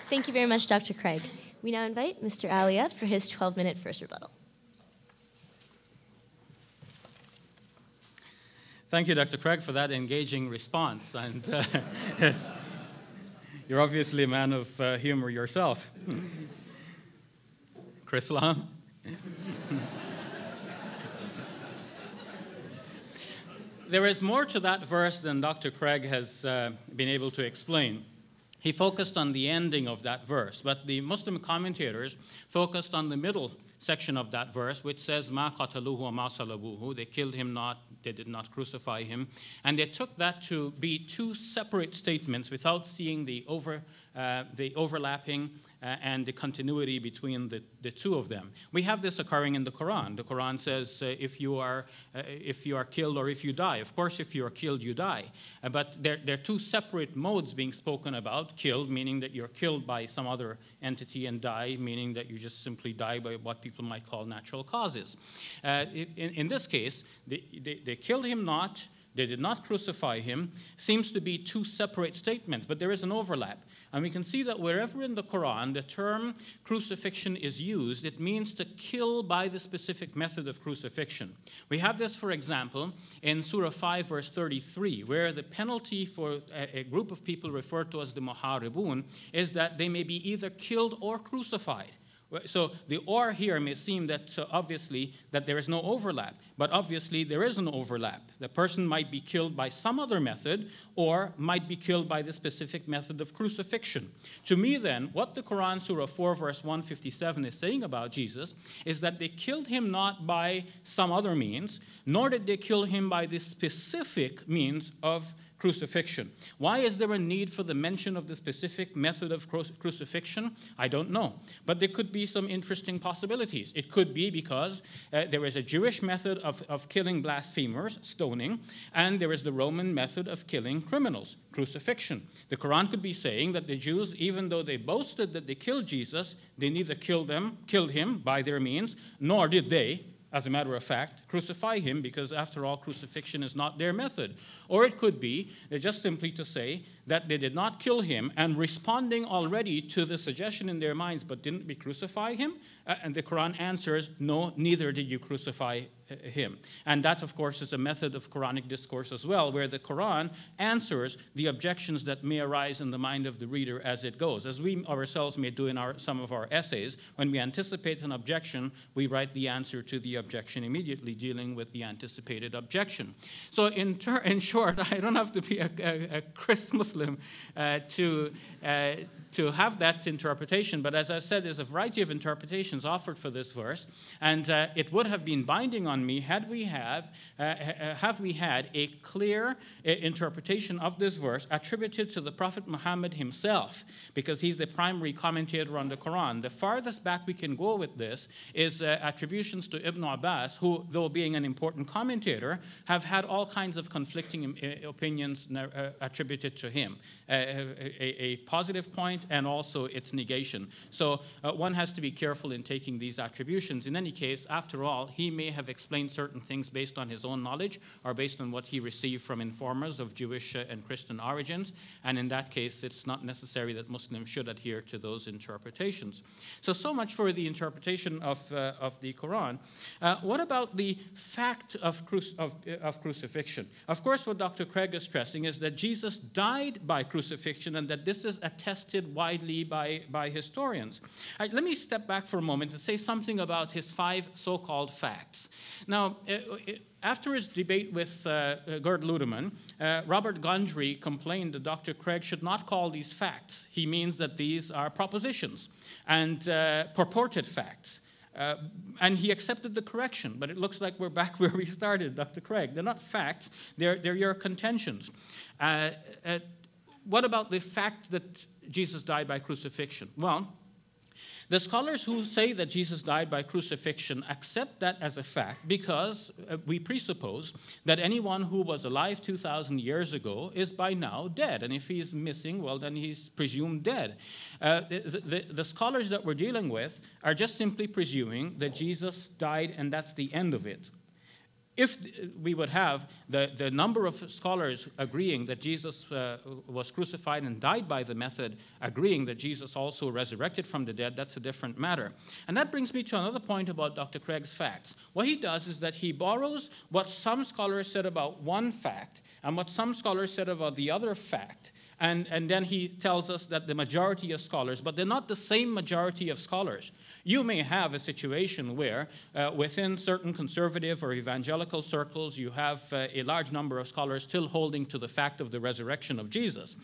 Thank you very much, Dr. Craig. We now invite Mr. Aliyev for his 12-minute first rebuttal. Thank you, Dr. Craig, for that engaging response. And you're obviously a man of humor yourself. Chris Lam? There is more to that verse than Dr. Craig has been able to explain. He focused on the ending of that verse, but the Muslim commentators focused on the middle section of that verse, which says, "Ma qataluhu wa ma salabuhu." They killed him not, they did not crucify him. And they took that to be two separate statements without seeing the overlapping and the continuity between the two of them. We have this occurring in the Quran. The Quran says if you are killed or if you die. Of course, if you are killed, you die. But there are two separate modes being spoken about. Killed, meaning that you're killed by some other entity, and die, meaning that you just simply die by what people might call natural causes. In this case, they killed him not, they did not crucify him, seems to be two separate statements, but there is an overlap. And we can see that wherever in the Quran the term crucifixion is used, it means to kill by the specific method of crucifixion. We have this, for example, in Surah 5, verse 33, where the penalty for a group of people referred to as the muharibun is that they may be either killed or crucified. So the or here may seem that obviously that there is no overlap, but obviously there is an overlap. The person might be killed by some other method or might be killed by the specific method of crucifixion. To me then, what the Quran, Surah 4, verse 157 is saying about Jesus is that they killed him not by some other means, nor did they kill him by the specific means of crucifixion. Why is there a need for the mention of the specific method of crucifixion? I don't know. But there could be some interesting possibilities. It could be because there is a Jewish method of killing blasphemers, stoning, and there is the Roman method of killing criminals, crucifixion. The Quran could be saying that the Jews, even though they boasted that they killed Jesus, they neither killed him by their means, nor did they, as a matter of fact, crucify him, because after all, crucifixion is not their method. Or it could be just simply to say that they did not kill him, and responding already to the suggestion in their minds, but didn't we crucify him? And the Quran answers, no, neither did you crucify him. And that, of course, is a method of Quranic discourse as well, where the Quran answers the objections that may arise in the mind of the reader as it goes. As we ourselves may do in some of our essays, when we anticipate an objection, we write the answer to the objection immediately, dealing with the anticipated objection. So in short, I don't have to be a Christ Muslim to have that interpretation, but as I said, there's a variety of interpretations offered for this verse, and it would have been binding on me had we had a clear interpretation of this verse attributed to the Prophet Muhammad himself, because he's the primary commentator on the Quran. The farthest back we can go with this is attributions to Ibn Abbas, who, though being an important commentator, have had all kinds of conflicting opinions attributed to him. A positive point and also its negation. So one has to be careful in taking these attributions. In any case, after all, he may have explained certain things based on his own knowledge or based on what he received from informers of Jewish and Christian origins, and in that case, it's not necessary that Muslims should adhere to those interpretations. So much for the interpretation of the Quran. What about the fact of crucifixion? Of course, what Dr. Craig is stressing is that Jesus died by crucifixion, and that this is attested widely by historians. Let me step back for a moment and say something about his 5 so-called facts. Now, after his debate with Gerd Ludemann, Robert Gundry complained that Dr. Craig should not call these facts. He means that these are propositions and purported facts. And he accepted the correction, but it looks like we're back where we started, Dr. Craig. They're not facts, they're your contentions. What about the fact that Jesus died by crucifixion? Well, the scholars who say that Jesus died by crucifixion accept that as a fact because we presuppose that anyone who was alive 2,000 years ago is by now dead. And if he's missing, well, then he's presumed dead. The scholars that we're dealing with are just simply presuming that Jesus died and that's the end of it. if we would have the number of scholars agreeing that Jesus was crucified and died by the method, agreeing that Jesus also resurrected from the dead, that's a different matter. And that brings me to another point about Dr. Craig's facts. What he does is that he borrows what some scholars said about one fact and what some scholars said about the other fact, and then he tells us that the majority of scholars, but they're not the same majority of scholars. You may have a situation where within certain conservative or evangelical circles, you have a large number of scholars still holding to the fact of the resurrection of Jesus,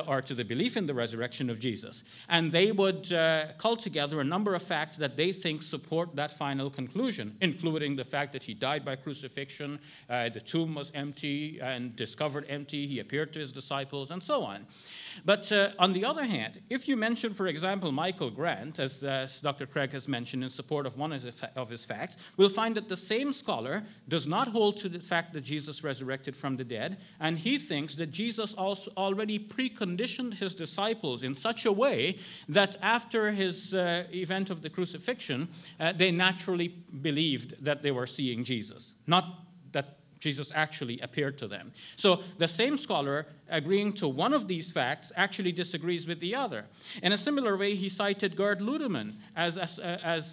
or to the belief in the resurrection of Jesus. And they would cull together a number of facts that they think support that final conclusion, including the fact that he died by crucifixion, the tomb was empty and discovered empty, he appeared to his disciples, and so on. But on the other hand, if you mention, for example, Michael Grant, as Dr. Craig has mentioned in support of one of his facts, we'll find that the same scholar does not hold to the fact that Jesus resurrected from the dead, and he thinks that Jesus also already preconditioned his disciples in such a way that after his event of the crucifixion, they naturally believed that they were seeing Jesus, not that Jesus actually appeared to them. So the same scholar, agreeing to one of these facts, actually disagrees with the other. In a similar way, he cited Gerd Ludemann as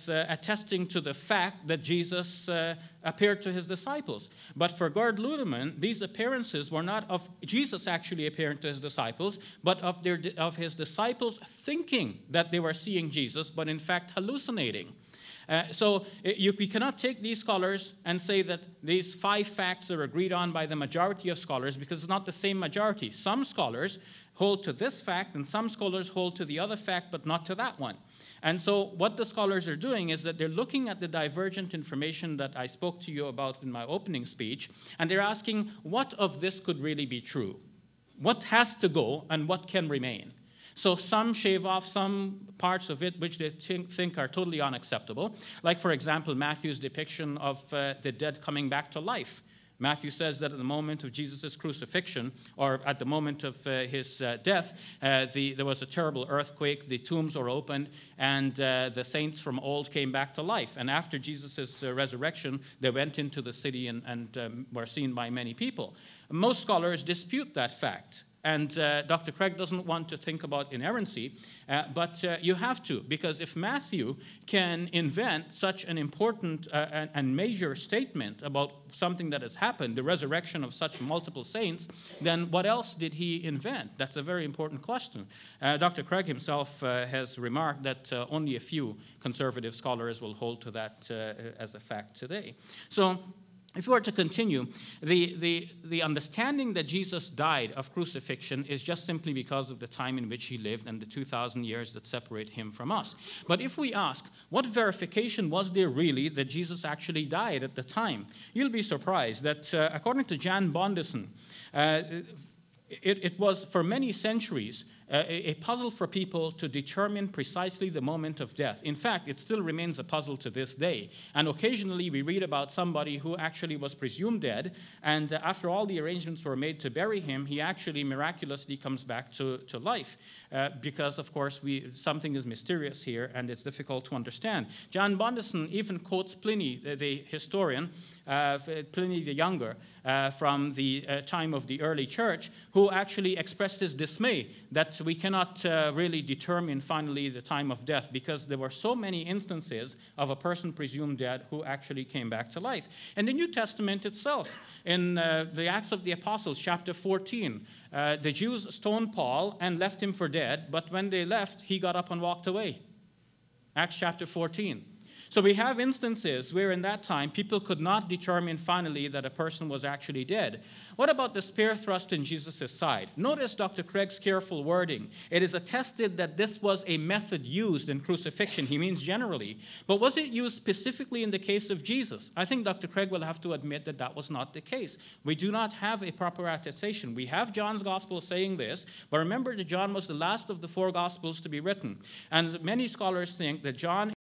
attesting to the fact that Jesus appeared to his disciples. But for Gerd Ludemann, these appearances were not of Jesus actually appearing to his disciples, but of his disciples thinking that they were seeing Jesus, but in fact hallucinating. We cannot take these scholars and say that these 5 facts are agreed on by the majority of scholars, because it's not the same majority. Some scholars hold to this fact, and some scholars hold to the other fact, but not to that one. And so what the scholars are doing is that they're looking at the divergent information that I spoke to you about in my opening speech, and they're asking, what of this could really be true? What has to go, and what can remain? So some shave off some parts of it which they think are totally unacceptable, like, for example, Matthew's depiction of the dead coming back to life. Matthew says that at the moment of Jesus' crucifixion, or at the moment of his death, there was a terrible earthquake, the tombs were opened, and the saints from old came back to life. And after Jesus' resurrection, they went into the city and were seen by many people. Most scholars dispute that fact. And Dr. Craig doesn't want to think about inerrancy, but you have to, because if Matthew can invent such an important and major statement about something that has happened, the resurrection of such multiple saints, then what else did he invent? That's a very important question. Dr. Craig himself has remarked that only a few conservative scholars will hold to that as a fact today. So, if we were to continue, the understanding that Jesus died of crucifixion is just simply because of the time in which he lived and the 2,000 years that separate him from us. But if we ask, what verification was there really that Jesus actually died at the time? You'll be surprised that according to Jan Bondison, it was for many centuries a puzzle for people to determine precisely the moment of death. In fact, it still remains a puzzle to this day. And occasionally we read about somebody who actually was presumed dead, and after all the arrangements were made to bury him, he actually miraculously comes back to life. Because, of course, something is mysterious here, and it's difficult to understand. John Bondison even quotes Pliny, the historian, Pliny the Younger, from the time of the early church, who actually expressed his dismay that we cannot really determine finally the time of death, because there were so many instances of a person presumed dead who actually came back to life. And the New Testament itself, in the Acts of the Apostles, chapter 14, the Jews stoned Paul and left him for dead, but when they left, he got up and walked away. Acts chapter 14. So we have instances where in that time people could not determine finally that a person was actually dead. What about the spear thrust in Jesus' side? Notice Dr. Craig's careful wording. It is attested that this was a method used in crucifixion. He means generally. But was it used specifically in the case of Jesus? I think Dr. Craig will have to admit that that was not the case. We do not have a proper attestation. We have John's gospel saying this, but remember that John was the last of the 4 gospels to be written. And many scholars think that John